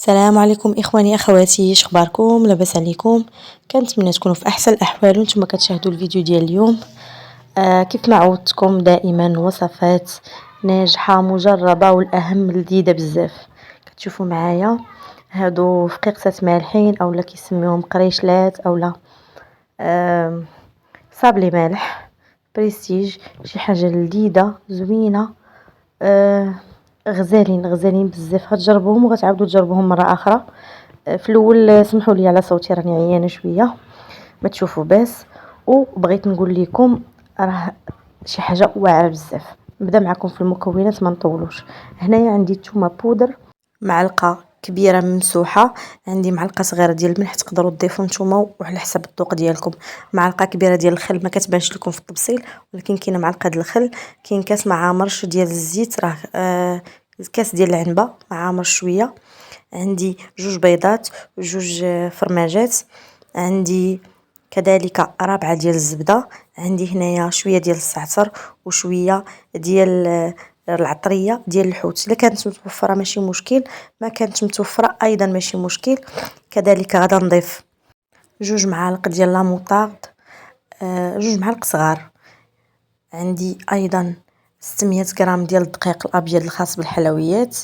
السلام عليكم اخواني اخواتي، شخباركم؟ لاباس عليكم؟ كنتمنى تكونوا في احسن الاحوال وانتم كتشاهدوا الفيديو ديال اليوم. كيف ما عودتكم دائما وصفات ناجحه مجربه والاهم لذيذه بزاف. كتشوفوا معايا هادو فقيقسه مالحين اولا كيسميوهم قريشلات اولا صابلي مالح بريستيج، شي حاجه لذيذه زوينه. غزالين بزاف، غتجربوهم وغتعاودوا تجربوهم مره اخرى. في الاول سمحوا لي على صوتي، راني عيانه شويه ما تشوفوا باس. وبغيت نقول لكم راه شي حاجه واعره بزاف. نبدا معكم في المكونات ما نطولوش. هنايا عندي الثومه بودر، معلقه كبيره ممسوحه، عندي معلقه صغيره ديال الملح، تقدروا تضيفوا نتوما وعلى حسب الذوق ديالكم. معلقه كبيره ديال الخل، ما كتبانش لكم في التبصيل ولكن كاينه معلقه ديال الخل. كاين كاس مع مرش ديال الزيت، راه الكاس ديال العنبه مع مرش شويه. عندي 2 بيضات و2 فرماجات. عندي كذلك رابعه ديال الزبده. عندي هنايا شويه ديال الزعتر وشويه ديال العطريه ديال الحوت. الا كانت متوفره ماشي مشكل، ما كانت متوفره ايضا ماشي مشكل. كذلك غادا نضيف 2 معالق ديال لا موطارد، 2 معالق صغار. عندي ايضا 600 غرام ديال الدقيق الابيض الخاص بالحلويات.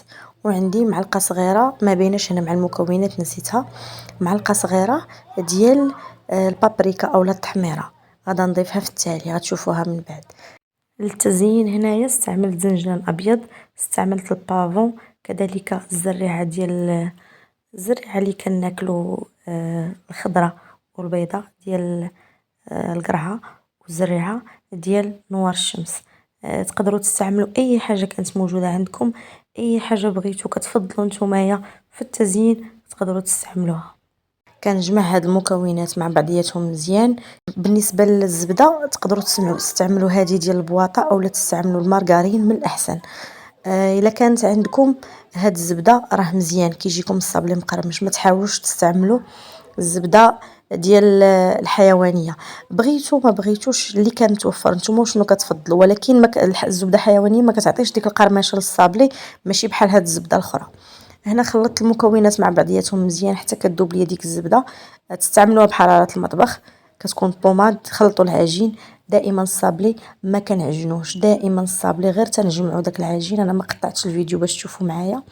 وعندي معلقه صغيره، ما بيناش هنا مع المكونات نسيتها، معلقه صغيره ديال البابريكا اولا التحميره، غادا نضيفها في التالي غتشوفوها من بعد. للتزيين هنايا استعملت زنجلان ابيض، استعملت البافون، كذلك الزريعه ديال الزريعه اللي كناكلو، الخضره والبيضاء ديال القرعه، والزريعه ديال نوار الشمس. تقدروا تستعملوا اي حاجه كانت موجوده عندكم، اي حاجه بغيتو كتفضلوا نتومايا في التزيين تقدروا تستعملوها. كنجمع هاد المكونات مع بعضياتهم مزيان. بالنسبه للزبده تقدروا تستعملوا هذه ديال البواطه اولا تستعملوا المارغرين من الاحسن. الا كانت عندكم هاد الزبده راه مزيان كيجيكم الصابلي مقرمش، ما تحاولوش تستعملوا الزبده ديال الحيوانيه. بغيتو ما بغيتوش اللي كان متوفر نتوما شنو كتفضلوا، ولكن الزبده الحيوانيه ما كتعطيش ديك القرمشه للصابلي، ماشي بحال هاد الزبده الاخرى. هنا خلطت المكونات مع بعضياتهم مزيان حتى كتذوب ليا ديك الزبده. تستعملوها بحراره المطبخ، كتكون بوماد. تخلطوا العجين. دائما الصابلي ما كنعجنوش، دائما الصابلي غير تنجمعوا داك العجين. انا ما قطعتش الفيديو باش تشوفوا معايا،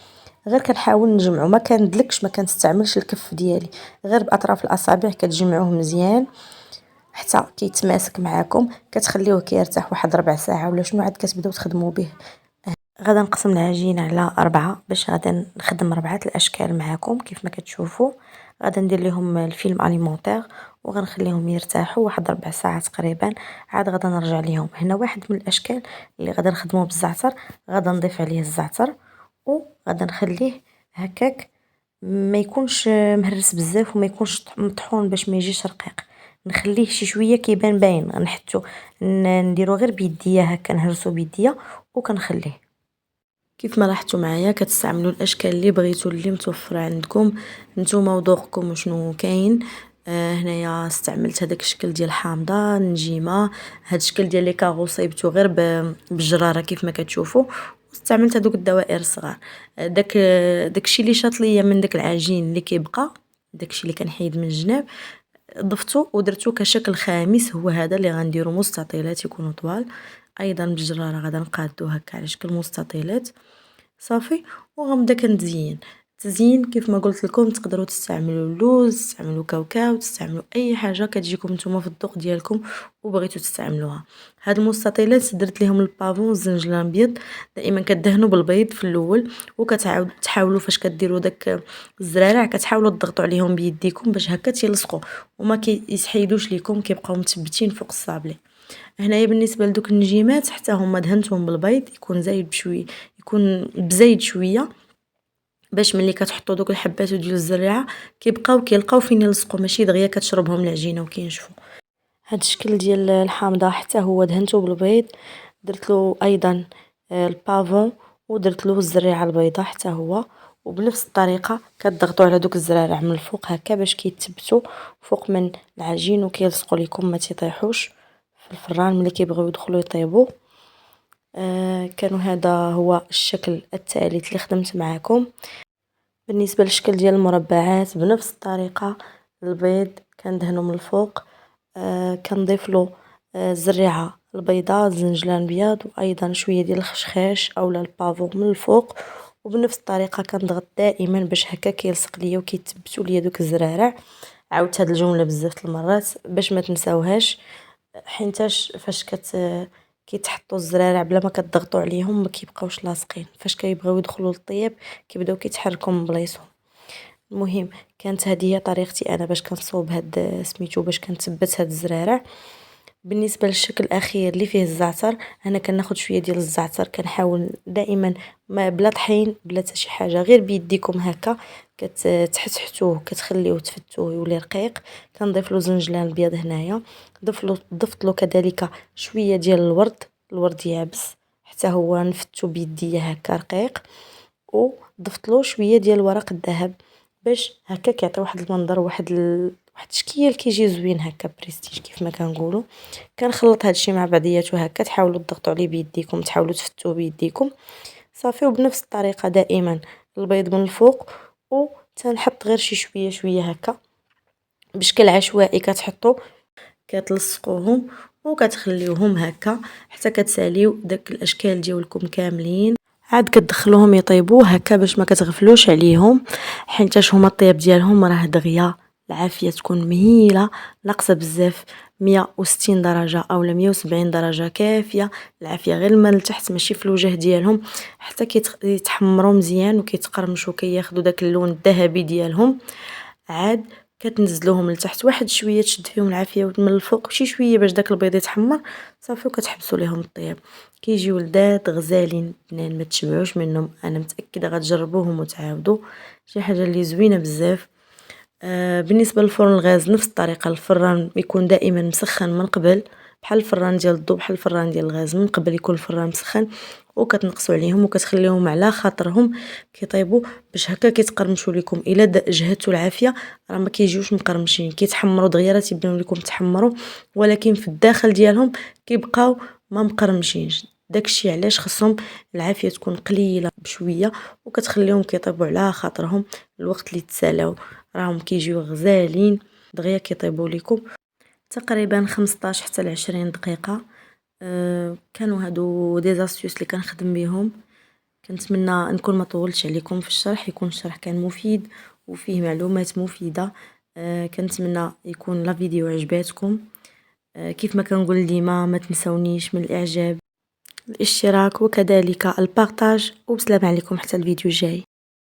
غير كنحاول نجمعو، ما كندلكش، ما كنستعملش الكف ديالي، غير باطراف الاصابع كتجمعوه مزيان حتى كيتماسك معاكم. كتخليوه كيرتاح واحد ربع ساعه ولا شنو، عاد كتبداو تخدموا به. غادا نقسم العجين على 4 باش غادا نخدم 4 الاشكال معاكم كيف ما كتشوفوا. غادا ندير لهم الفيلم اليمونتير وغنخليهم يرتاحوا واحد ربع ساعه تقريبا، عاد غادا نرجع ليهم. هنا واحد من الاشكال اللي غادا نخدموه بالزعتر، غادا نضيف عليه الزعتر وغادا نخليه هكاك، ما يكونش مهرس بزاف وما يكونش مطحون باش ما يجيش رقيق. نخليه شي شويه كيبان باين، نحطو نديرو غير بيديا هكا، نهرسو بيديا وكنخليه. كيف ما لاحظتوا معايا كتستعملوا الاشكال اللي بغيتو اللي متوفره عندكم نتوما وذوقكم وشنو كاين. هنايا استعملت هذاك الشكل ديال حامضه نجيمه، هذا الشكل ديال لي كاغو صايبته غير بالجراره كيف ما كتشوفوا. استعملت هذوك الدوائر الصغار. داكشي اللي شاط ليا من داك العجين اللي كيبقى، داكشي اللي كنحيد من الجناب ضفتو ودرتو كشكل خامس، هو هذا اللي غنديرو مستطيلات يكونوا طوال. ايضا بالجراره غادا نقادو هكا على شكل مستطيلات صافي. وغنبدا كنزين. التزيين كيف ما قلت لكم تقدروا تستعملوا اللوز، تستعملوا كاوكاو، تستعملوا اي حاجه كتجيكم نتوما في الذوق ديالكم وبغيتو تستعملوها. هاد المستطيلات درت لهم البافون والزنجلان الابيض. دائما كدهنوا بالبيض في الاول وكتعاود تحاولوا فاش كديروا داك الزرارع كتحاولوا تضغطوا عليهم بيديكم باش هكا تيلصقوا وما كيسحيدوش ليكم، كيبقاو مثبتين فوق الصابلي. هنايا بالنسبه لدوك النجيمات حتى هما دهنتهم بالبيض، يكون زايد بشويه، يكون بزايد شويه باش ملي كتحطوا دوك الحبات ديال الزريعه كيلقاو فين يلصقوا، ماشي دغيا كتشربهم العجينه وكينشفوا. هاد الشكل ديال الحامضه حتى هو دهنته بالبيض، درت له ايضا البافون ودرت له الزريعه البيضاء حتى هو. وبنفس الطريقه كتضغطوا على دوك الزرارع من الفوق هكا باش كيتثبتوا فوق من العجين وكيلصقوا لكم ما تيطيحوش في الفران ملي كيبغيو يدخلوا يطيبوا. كانوا هذا هو الشكل الثالث اللي خدمت معاكم. بالنسبه للشكل ديال المربعات بنفس الطريقه، البيض كندهنو من الفوق، كنضيف له الزريعه البيضاء، الزنجلان الابيض، وايضا شويه ديال الخشخاش اولا البافو من الفوق، وبنفس الطريقه كنضغط دائما باش هكا كيلصق ليا وكيتثبتوا ليا دوك الزرارع. عاودت هاد الجمله بزاف المرات باش ما تنساوهاش، حينتاش فاش كيتحطوا الزرارع بلا ما كتضغطوا عليهم ما كيبقاوش لاصقين، فاش كيبغيو يدخلوا للطياب كيبداو كيتحركوا من بلايصهم. المهم كانت هذه هي طريقتي انا باش كنصوب هاد سميتو باش كنثبت هاد الزرارع. بالنسبه للشكل الاخير اللي فيه الزعتر، انا كناخذ شويه ديال الزعتر، كنحاول دائما ما بلا طحين بلا حتى شي حاجه، غير بيديكم هكا كتحتحتوه كتخليوه تفتوه يولي رقيق. كنضيف له زنجلان ابيض هنايا، ضفت له كذلك شويه ديال الورد يابس حتى هو نفتو بيديا هكا رقيق، وضفت له شويه ديال ورق الذهب باش هكا كيعطي واحد المنظر، واحد التشكيل كيجي زوين هكا بريستيج كيف ما كنقولوا. كنخلط هادشي مع بعضياتو هكا، تحاولوا تضغطوا عليه بيديكم، تحاولوا تفتوه بيديكم صافي. وبنفس الطريقه دائما البيض من الفوق، وتنحط غير شي شويه هكا بشكل عشوائي، كتحطوا كتلصقوهم وكتخليوهم هكا حتى كتساليو داك الاشكال ديالكم كاملين. عاد كتدخلوهم يطيبوا هكا باش ما كتغفلوش عليهم، حيتاش هما الطياب ديالهم راه دغيا، العافيه تكون مهيله ناقصه بزاف. 160 درجه اولا 170 درجه كافيه، العافيه غير الماء لتحت ماشي في الوجه ديالهم، حتى كيتحمروا مزيان وكيتقرمشوا كياخذوا داك اللون الذهبي ديالهم. عاد كتنزلوهم لتحت واحد شويه، تشد فيهم العافيه من الفوق شي شويه باش داك البيض يتحمر صافي، وكتحبسوا ليهم الطياب. كيجيو لذاذ غزالين بنان ما تشبعوش منهم، انا متاكده غتجربوهم وتعاودوا، شي حاجه اللي زوينه بزاف. بالنسبه للفرن الغاز نفس الطريقه، الفران يكون دائما مسخن من قبل، بحال الفران ديال الضو بحال الفران ديال الغاز، من قبل يكون الفران مسخن، وكتنقصوا عليهم وكتخليوهم على خاطرهم كيطيبوا باش هكا كيتقرمشوا لكم. الا جهدتوا العافيه راه ما كيجيوش مقرمشين، كيتحمروا دغيا تيبانوا لكم تحمروا، ولكن في الداخل ديالهم كيبقاو ما مقرمشينش. داكشي علاش خصهم العافيه تكون قليله بشويه، وكتخليهم كيطيبوا على خاطرهم. الوقت اللي تسالاو راهم كيجيو غزالين دغيا كيطيبوا لكم تقريبا 15 حتى ل 20 دقيقه. كانوا هادو دي زاستيوس اللي كنخدم بهم، كنتمنى نكون ما طولتش عليكم في الشرح، يكون الشرح كان مفيد وفيه معلومات مفيده. كنتمنى يكون لا فيديو عجباتكم. كيف ما كنقول ديما ما تنسونيش من الاعجاب، الاشتراك وكذلك البارطاج، وبسلام عليكم حتى الفيديو الجاي.